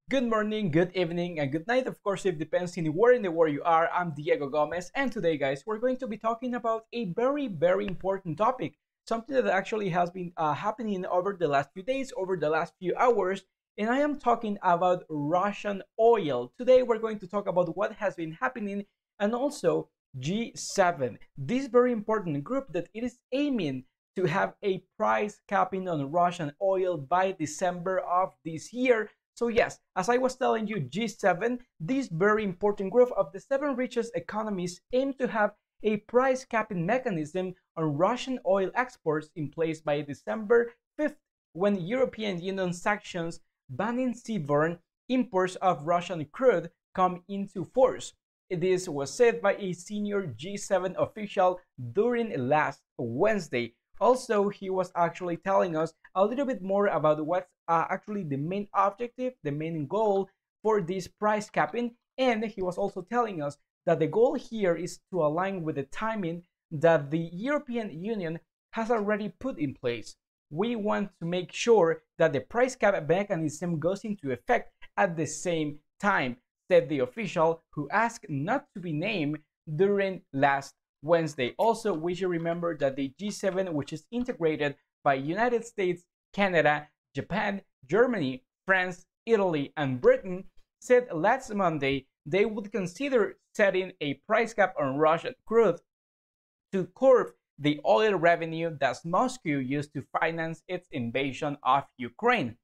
Good morning, good evening, and good night. Of course, it depends on where in the world you are. I'm Diego Gomez, and today, guys, we're going to be talking about a very important topic. Something that actually has been happening over the last few days, over the last few hours, and I am talking about Russian oil. Today, we're going to talk about what has been happening and also G7, this very important group that it is aiming to have a price capping on Russian oil by December of this year. So yes, as I was telling you, G7, this very important group of the seven richest economies, aim to have a price capping mechanism on Russian oil exports in place by December 5th, when European Union sanctions banning seaborne imports of Russian crude come into force. This was said by a senior G7 official during last Wednesday. Also, he was actually telling us a little bit more about what's actually the main objective, the main goal for this price capping. And he was also telling us that the goal here is to align with the timing that the European Union has already put in place. We want to make sure that the price cap mechanism goes into effect at the same time, said the official, who asked not to be named during last Wednesday. Also, we should remember that the G7, which is integrated by United States, Canada, Japan, Germany, France, Italy, and Britain, said last Monday they would consider setting a price cap on Russian crude to curb the oil revenue that Moscow used to finance its invasion of Ukraine.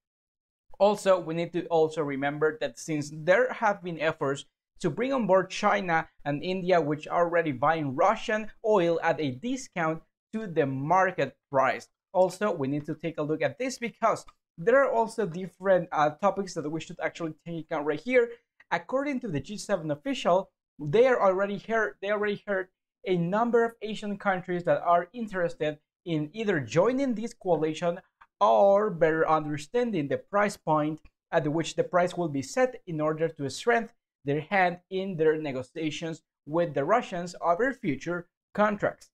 Also, we need to also remember that since there have been efforts to bring on board China and India, which are already buying Russian oil at a discount to the market price. Also, we need to take a look at this because there are also different topics that we should actually take account right here. According to the G7 official, they already heard a number of Asian countries that are interested in either joining this coalition or better understanding the price point at which the price will be set in order to strengthen their hand in their negotiations with the Russians over future contracts.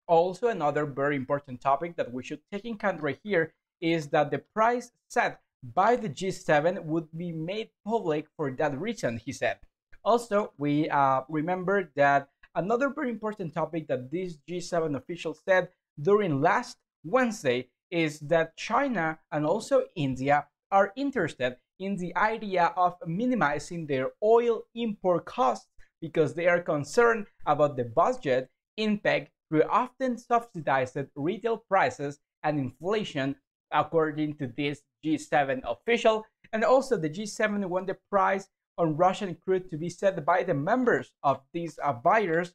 Also, another very important topic that we should take in account right here is that the price set by the G7 would be made public for that reason, he said. Also, we remember that another very important topic that this G7 official said during last Wednesday is that China and also India are interested in the idea of minimizing their oil import costs because they are concerned about the budget impact through often subsidized retail prices and inflation, according to this G7 official. And also, the G7 want the price on Russian crude to be set by the members of these buyers.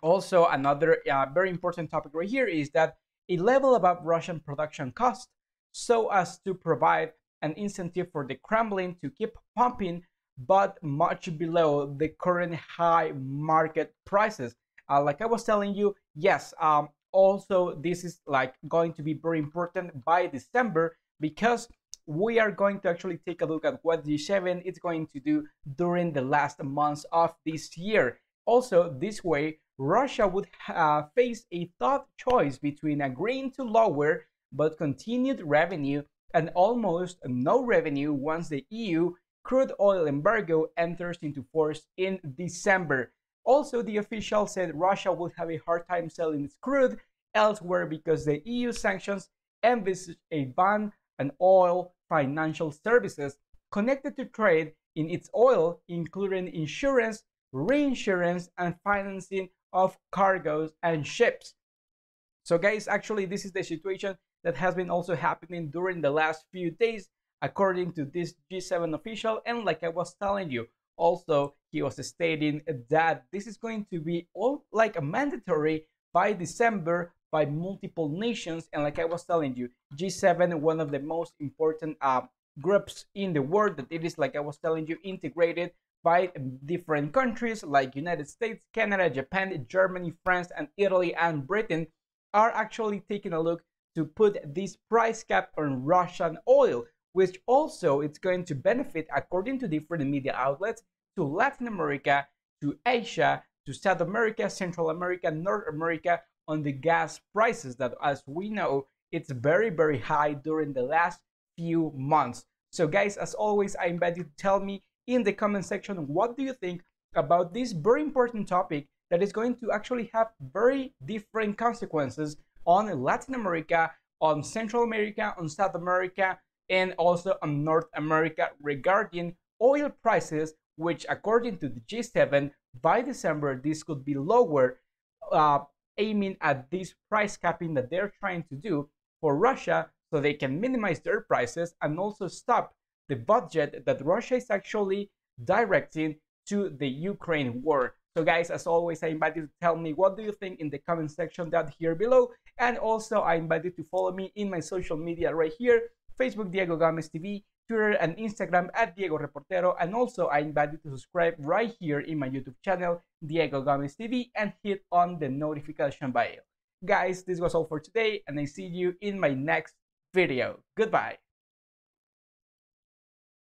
Also, another very important topic right here is that a level above Russian production costs so as to provide an incentive for the Kremlin to keep pumping, but much below the current high market prices. Like I was telling you, yes, also this is like going to be very important by December because we are going to actually take a look at what G7 is going to do during the last months of this year. Also, this way, Russia would face a tough choice between agreeing to lower but continued revenue and almost no revenue once the EU crude oil embargo enters into force in December. Also, the official said Russia would have a hard time selling its crude elsewhere because the EU sanctions envisage a ban on oil financial services connected to trade in its oil, including insurance, reinsurance, and financing of cargoes and ships. So guys, actually this is the situation that has been also happening during the last few days, according to this G7 official. And like I was telling you, also he was stating that this is going to be all like a mandatory by December by multiple nations. And like I was telling you, G7, one of the most important groups in the world, that it is, like I was telling you, integrated by different countries like United States, Canada, Japan, Germany, France, and Italy, and Britain, are actually taking a look to put this price cap on Russian oil, which also it's going to benefit, according to different media outlets, to Latin America, to Asia, to South America, Central America, North America, on the gas prices that, as we know, it's very high during the last few months. So guys, as always, I invite you to tell me in the comment section, what do you think about this very important topic that is going to actually have very different consequences on Latin America, on Central America, on South America, and also on North America regarding oil prices, which according to the G7, by December, this could be lower, uh, aiming at this price capping that they're trying to do for Russia so they can minimize their prices and also stop the budget that Russia is actually directing to the Ukraine war. So guys, as always, I invite you to tell me what do you think in the comment section down here below. And also I invite you to follow me in my social media right here, Facebook Diego Gomez TV, Twitter and Instagram at Diego Reportero. And also I invite you to subscribe right here in my YouTube channel, Diego Gomez TV, and hit on the notification bell. Guys, this was all for today, and I see you in my next video. Goodbye.